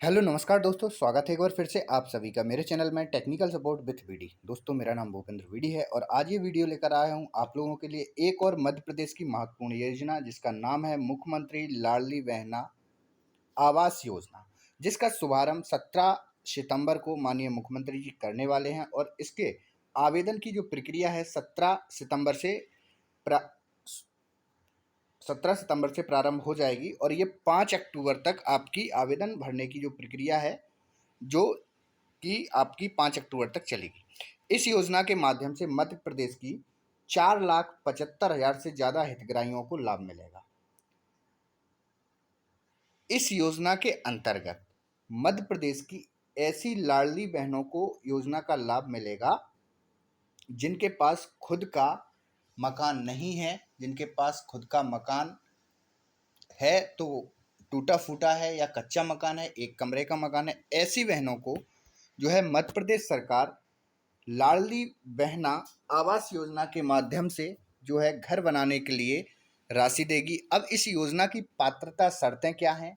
Hello नमस्कार दोस्तों, स्वागत है एक बार फिर से आप सभी का मेरे चैनल में टेक्निकल सपोर्ट विथ वीडी। दोस्तों मेरा नाम भूपेंद्र वीडी है और आज ये वीडियो लेकर आया हूँ आप लोगों के लिए एक और मध्य प्रदेश की महत्वपूर्ण योजना जिसका नाम है मुख्यमंत्री लाडली बहना आवास योजना, जिसका शुभारंभ 17 सितंबर को माननीय मुख्यमंत्री जी करने वाले हैं और इसके आवेदन की जो प्रक्रिया है 17 सितंबर से प्रारंभ हो जाएगी और ये 5 अक्टूबर तक आपकी आवेदन भरने की जो प्रक्रिया है जो कि आपकी 5 अक्टूबर तक चलेगी। इस योजना के माध्यम से मध्य प्रदेश की 4,75,000 से ज़्यादा हितग्राहियों को लाभ मिलेगा। इस योजना के अंतर्गत मध्य प्रदेश की ऐसी लाडली बहनों को योजना का लाभ मिलेगा जिनके पास खुद का मकान नहीं है, जिनके पास खुद का मकान है तो टूटा फूटा है या कच्चा मकान है, एक कमरे का मकान है। ऐसी बहनों को जो है मध्य प्रदेश सरकार लाडली बहना आवास योजना के माध्यम से जो है घर बनाने के लिए राशि देगी। अब इस योजना की पात्रता शर्तें क्या हैं,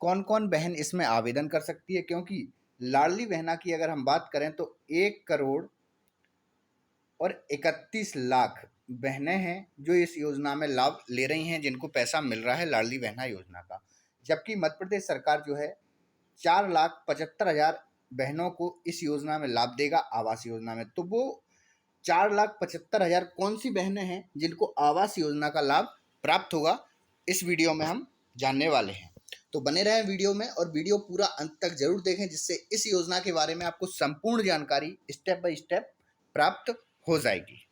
कौन कौन बहन इसमें आवेदन कर सकती है, क्योंकि लाडली बहना की अगर हम बात करें तो 1,31,00,000 बहनें हैं जो इस योजना में लाभ ले रही हैं, जिनको पैसा मिल रहा है लाडली बहना योजना का। जबकि मध्य प्रदेश सरकार जो है 4,75,000 बहनों को इस योजना में लाभ देगा आवास योजना में। तो वो 4,75,000 कौन सी बहनें हैं जिनको आवास योजना का लाभ प्राप्त होगा, इस वीडियो में हम जानने वाले हैं। तो बने रहें वीडियो में और वीडियो पूरा अंत तक जरूर देखें, जिससे इस योजना के बारे में आपको संपूर्ण जानकारी स्टेप बाय स्टेप प्राप्त हो जाएगी।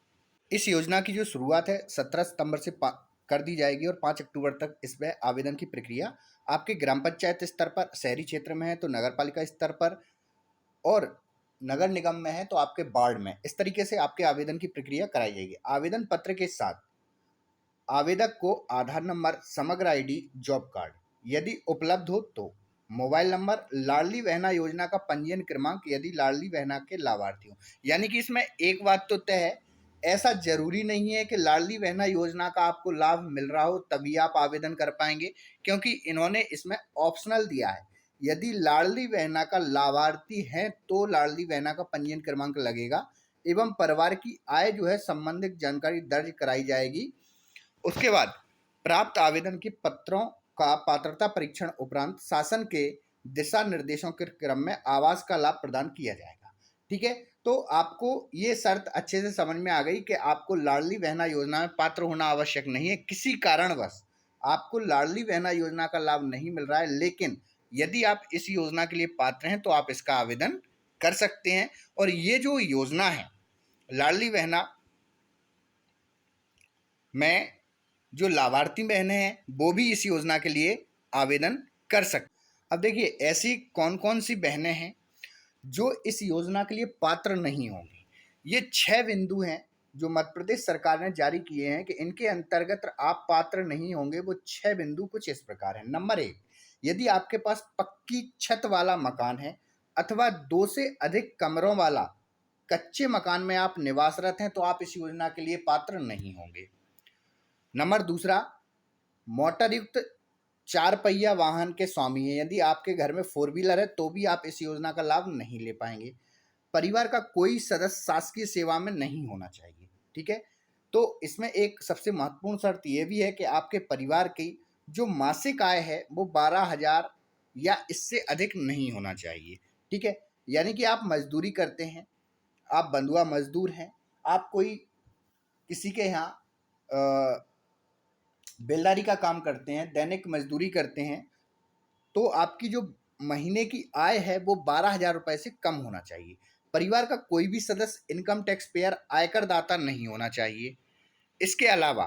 इस योजना की जो शुरुआत है 17 सितंबर से कर दी जाएगी और 5 अक्टूबर तक इसमें आवेदन की प्रक्रिया आपके ग्राम पंचायत स्तर पर, शहरी क्षेत्र में है तो नगर पालिका स्तर पर, और नगर निगम में है तो आपके वार्ड में। इस तरीके से आपके आवेदन की प्रक्रिया कराई जाएगी। आवेदन पत्र के साथ आवेदक को आधार नंबर, समग्र आईडी, जॉब कार्ड यदि उपलब्ध हो तो मोबाइल नंबर, लाडली बहना योजना का पंजीयन क्रमांक यदि लाडली बहना के लाभार्थी हो। यानी कि इसमें एक बात तो तय है, ऐसा जरूरी नहीं है कि लाडली बहना योजना का आपको लाभ मिल रहा हो तभी आप आवेदन कर पाएंगे, क्योंकि इन्होंने इसमें ऑप्शनल दिया है। यदि लाडली बहना का लाभार्थी है तो लाडली बहना का पंजीयन क्रमांक लगेगा एवं परिवार की आय जो है संबंधित जानकारी दर्ज कराई जाएगी। उसके बाद प्राप्त आवेदन के पत्रों का पात्रता परीक्षण उपरांत शासन के दिशा निर्देशों के क्रम में आवास का लाभ प्रदान किया जाएगा। ठीक है, तो आपको ये शर्त अच्छे से समझ में आ गई कि आपको लाडली बहना योजना में पात्र होना आवश्यक नहीं है। किसी कारणवश आपको लाडली बहना योजना का लाभ नहीं मिल रहा है, लेकिन यदि आप इस योजना के लिए पात्र हैं तो आप इसका आवेदन कर सकते हैं। और ये जो योजना है लाडली बहना में जो लाभार्थी बहनें हैं वो भी इस योजना के लिए आवेदन कर सकते। अब देखिए ऐसी कौन कौन सी बहनें हैं जो इस योजना के लिए पात्र नहीं होंगी। ये 6 बिंदु हैं जो मध्य प्रदेश सरकार ने जारी किए हैं कि इनके अंतर्गत आप पात्र नहीं होंगे। वो 6 बिंदु कुछ इस प्रकार हैं। नंबर 1, यदि आपके पास पक्की छत वाला मकान है अथवा 2 से अधिक कमरों वाला कच्चे मकान में आप निवासरत हैं तो आप इस योजना के लिए पात्र नहीं होंगे। नंबर दूसरा, मोटर युक्त 4 पहिया वाहन के स्वामी हैं। यदि आपके घर में 4 व्हीलर है तो भी आप इस योजना का लाभ नहीं ले पाएंगे। परिवार का कोई सदस्य शासकीय सेवा में नहीं होना चाहिए। ठीक है, तो इसमें एक सबसे महत्वपूर्ण शर्त यह भी है कि आपके परिवार की जो मासिक आय है वो 12,000 या इससे अधिक नहीं होना चाहिए। ठीक है, यानी कि आप मजदूरी करते हैं, आप बंधुआ मजदूर हैं, आप कोई किसी के यहाँ बेलदारी का काम करते हैं, दैनिक मजदूरी करते हैं, तो आपकी जो महीने की आय है वो 12,000 रुपये से कम होना चाहिए। परिवार का कोई भी सदस्य इनकम टैक्स पेयर, आयकर दाता नहीं होना चाहिए। इसके अलावा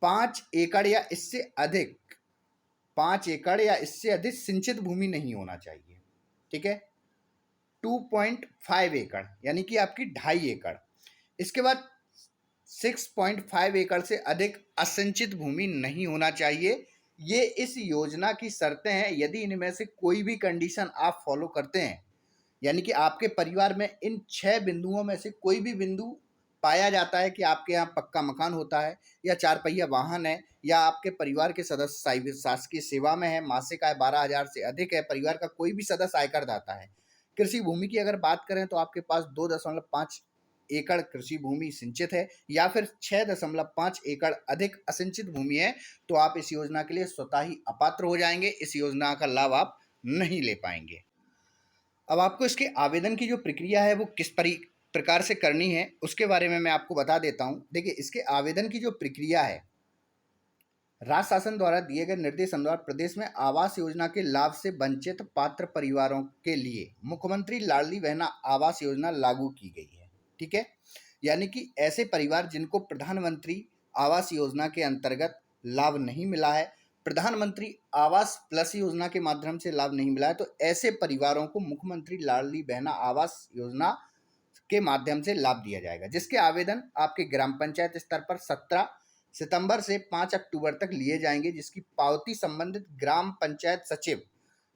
5 एकड़ या इससे अधिक 5 एकड़ या इससे अधिक सिंचित भूमि नहीं होना चाहिए। ठीक है, 2.5 एकड़ यानी कि आपकी 2.5 एकड़। इसके बाद 6.5 एकड़ से अधिक असिंचित भूमि नहीं होना चाहिए। ये इस योजना की शर्तें हैं। यदि इनमें से कोई भी कंडीशन आप फॉलो करते हैं, यानी कि आपके परिवार में इन 6 बिंदुओं में से कोई भी बिंदु पाया जाता है कि आपके यहाँ पक्का मकान होता है या 4 पहिया वाहन है या आपके परिवार के सदस्य शासकीय सेवा में है, मासिक आय 12,000 से अधिक है, परिवार का कोई भी सदस्य आयकर दाता है। कृषि भूमि की अगर बात करें तो आपके पास 2.5 एकड़ कृषि भूमि सिंचित है या फिर 6.5 एकड़ अधिक असिंचित भूमि है, तो आप इस योजना के लिए स्वतः ही अपात्र हो जाएंगे। इस योजना का लाभ आप नहीं ले पाएंगे। अब आपको इसके आवेदन की जो प्रक्रिया है वो किस प्रकार से करनी है उसके बारे में मैं आपको बता देता हूं। देखिए, इसके आवेदन की जो प्रक्रिया है, राज्य शासन द्वारा दिए गए निर्देश अनुसार प्रदेश में आवास योजना के लाभ से वंचित पात्र परिवारों के लिए मुख्यमंत्री लाडली बहना आवास योजना लागू की गई है। ठीक है, यानी कि ऐसे परिवार जिनको प्रधानमंत्री आवास योजना के अंतर्गत लाभ नहीं मिला है, प्रधानमंत्री आवास प्लस योजना के माध्यम से लाभ नहीं मिला है, तो ऐसे परिवारों को मुख्यमंत्री लाडली बहना आवास योजना के माध्यम से लाभ दिया जाएगा, जिसके आवेदन आपके ग्राम पंचायत स्तर पर 17 सितंबर से 5 अक्टूबर तक लिए जाएंगे, जिसकी पावती संबंधित ग्राम पंचायत सचिव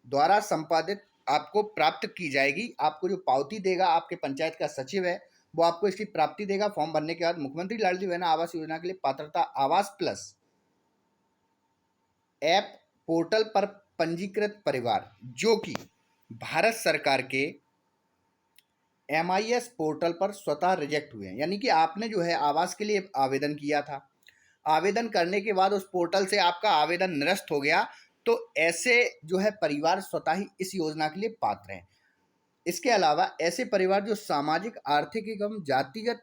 द्वारा संपादित आपको प्राप्त की जाएगी। आपको जो पावती देगा आपके पंचायत का सचिव है, वो आपको इसकी प्राप्ति देगा। फॉर्म भरने के बाद मुख्यमंत्री लाडली बहना आवास योजना के लिए पात्रता आवास प्लस ऐप पोर्टल पर पंजीकृत परिवार जो कि भारत सरकार के MIS पोर्टल पर स्वतः रिजेक्ट हुए हैं, यानी कि आपने जो है आवास के लिए आवेदन किया था, आवेदन करने के बाद उस पोर्टल से आपका आवेदन निरस्त हो गया, तो ऐसे जो है परिवार स्वतः ही इस योजना के लिए पात्र हैं। इसके अलावा ऐसे परिवार जो सामाजिक आर्थिक एवं जातिगत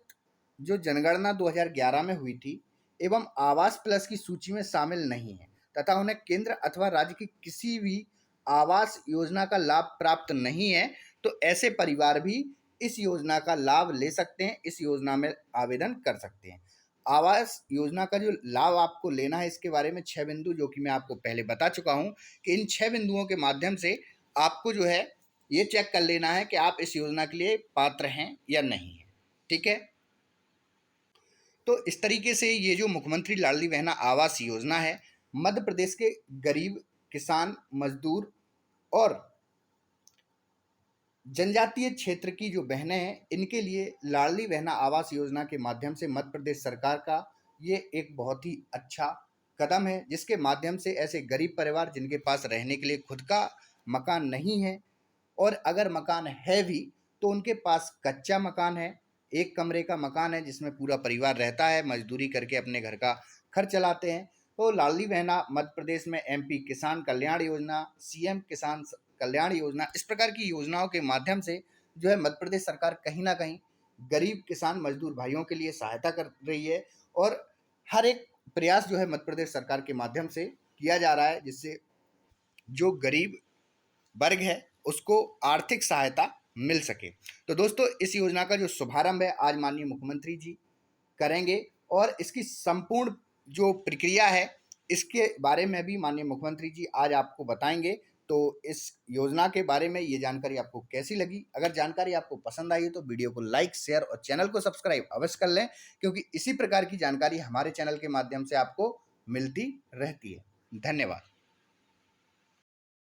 जो जनगणना 2011 में हुई थी एवं आवास प्लस की सूची में शामिल नहीं है तथा उन्हें केंद्र अथवा राज्य की किसी भी आवास योजना का लाभ प्राप्त नहीं है, तो ऐसे परिवार भी इस योजना का लाभ ले सकते हैं, इस योजना में आवेदन कर सकते हैं। आवास योजना का जो लाभ आपको लेना है इसके बारे में 6 बिंदु जो कि मैं आपको पहले बता चुका हूं कि इन 6 बिंदुओं के माध्यम से आपको जो है ये चेक कर लेना है कि आप इस योजना के लिए पात्र हैं या नहीं है। ठीक है, तो इस तरीके से ये जो मुख्यमंत्री लाडली बहना आवास योजना है, मध्य प्रदेश के गरीब किसान, मजदूर और जनजातीय क्षेत्र की जो बहनें हैं, इनके लिए लाडली बहना आवास योजना के माध्यम से मध्य प्रदेश सरकार का ये एक बहुत ही अच्छा कदम है, जिसके माध्यम से ऐसे गरीब परिवार जिनके पास रहने के लिए खुद का मकान नहीं है और अगर मकान है भी तो उनके पास कच्चा मकान है, एक कमरे का मकान है जिसमें पूरा परिवार रहता है, मजदूरी करके अपने घर का खर्च चलाते हैं, तो लाडली बहना मध्य प्रदेश में MP किसान कल्याण योजना, CM किसान कल्याण योजना, इस प्रकार की योजनाओं के माध्यम से जो है मध्य प्रदेश सरकार कहीं ना कहीं गरीब किसान मजदूर भाइयों के लिए सहायता कर रही है और हर एक प्रयास जो है मध्य प्रदेश सरकार के माध्यम से किया जा रहा है जिससे जो गरीब वर्ग है उसको आर्थिक सहायता मिल सके। तो दोस्तों, इस योजना का जो शुभारंभ है आज माननीय मुख्यमंत्री जी करेंगे और इसकी संपूर्ण जो प्रक्रिया है इसके बारे में भी माननीय मुख्यमंत्री जी आज आपको बताएंगे। तो इस योजना के बारे में ये जानकारी आपको कैसी लगी? अगर जानकारी आपको पसंद आई तो वीडियो को लाइक, शेयर और चैनल को सब्सक्राइब अवश्य कर लें, क्योंकि इसी प्रकार की जानकारी हमारे चैनल के माध्यम से आपको मिलती रहती है। धन्यवाद।